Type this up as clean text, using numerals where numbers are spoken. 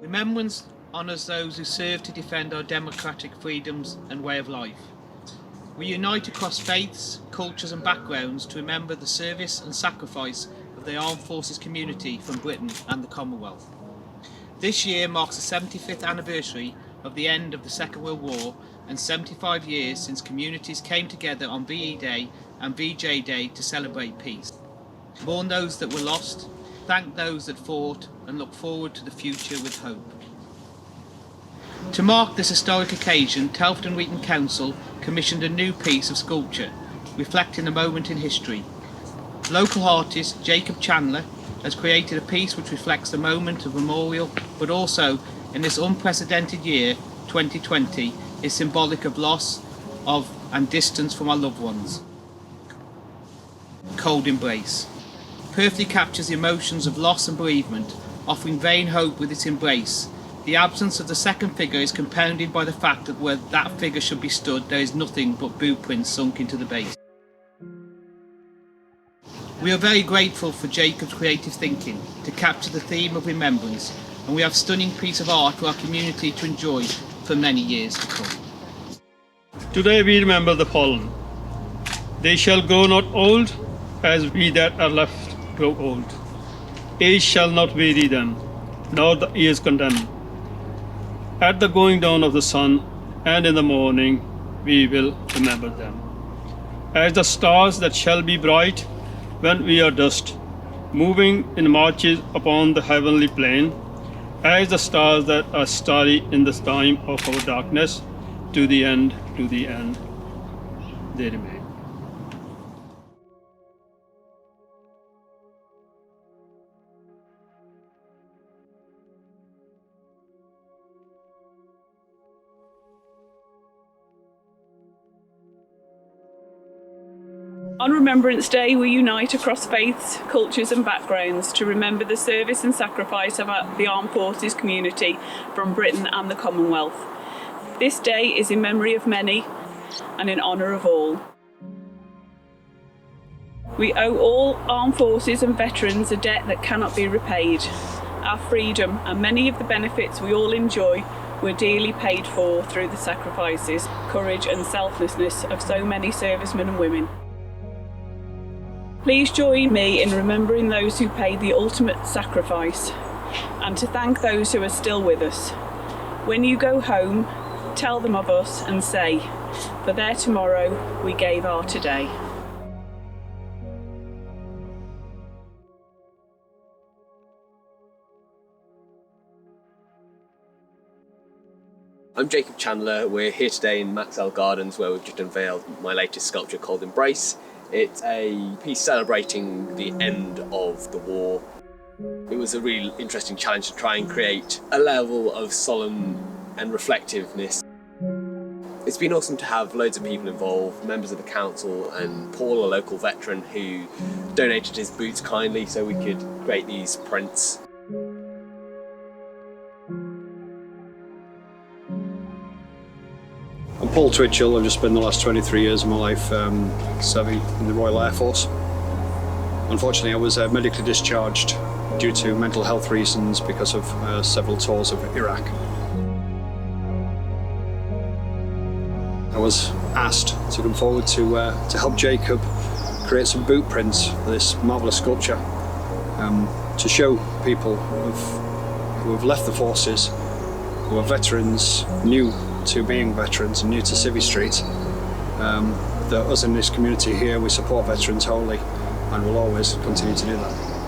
Remembrance honours those who serve to defend our democratic freedoms and way of life. We unite across faiths, cultures and backgrounds to remember the service and sacrifice of the armed forces community from Britain and the Commonwealth. This year marks the 75th anniversary of the end of the Second World War and 75 years since communities came together on VE Day and VJ Day to celebrate peace. Mourn those that were lost, thank those that fought and look forward to the future with hope. To mark this historic occasion, Telford and Wrekin Council commissioned a new piece of sculpture reflecting a moment in history. Local artist Jacob Chandler has created a piece which reflects the moment of memorial, but also in this unprecedented year, 2020, is symbolic of loss of and distance from our loved ones. Cold Embrace perfectly captures the emotions of loss and bereavement, offering vain hope with its embrace. The absence of the second figure is compounded by the fact that where that figure should be stood, there is nothing but boot prints sunk into the base. We are very grateful for Jacob's creative thinking to capture the theme of remembrance, and we have a stunning piece of art for our community to enjoy for many years to come. Today we remember the fallen. They shall grow not old, as we that are left grow old. Age shall not weary them, nor the years condemn. At the going down of the sun, and in the morning, we will remember them. As the stars that shall be bright when we are dust, moving in marches upon the heavenly plain, as the stars that are starry in the time of our darkness, to the end, they remain. On Remembrance Day, we unite across faiths, cultures and backgrounds to remember the service and sacrifice of the armed forces community from Britain and the Commonwealth. This day is in memory of many and in honour of all. We owe all armed forces and veterans a debt that cannot be repaid. Our freedom and many of the benefits we all enjoy were dearly paid for through the sacrifices, courage and selflessness of so many servicemen and women. Please join me in remembering those who paid the ultimate sacrifice and to thank those who are still with us. When you go home, tell them of us and say, for their tomorrow we gave our today. I'm Jacob Chandler. We're here today in Maxell Gardens where we've just unveiled my latest sculpture called Embrace. It's a piece celebrating the end of the war. It was a really interesting challenge to try and create a level of solemn and reflectiveness. It's been awesome to have loads of people involved, members of the council and Paul, a local veteran who donated his boots kindly so we could create these prints. I'm Paul Twitchell. I've just spent the last 23 years of my life serving in the Royal Air Force. Unfortunately, I was medically discharged due to mental health reasons because of several tours of Iraq. I was asked to come forward to help Jacob create some boot prints for this marvellous sculpture to show people who have left the forces, who are veterans, new to being veterans and new to Civvy Street, that us in this community here, we support veterans wholly and will always continue to do that.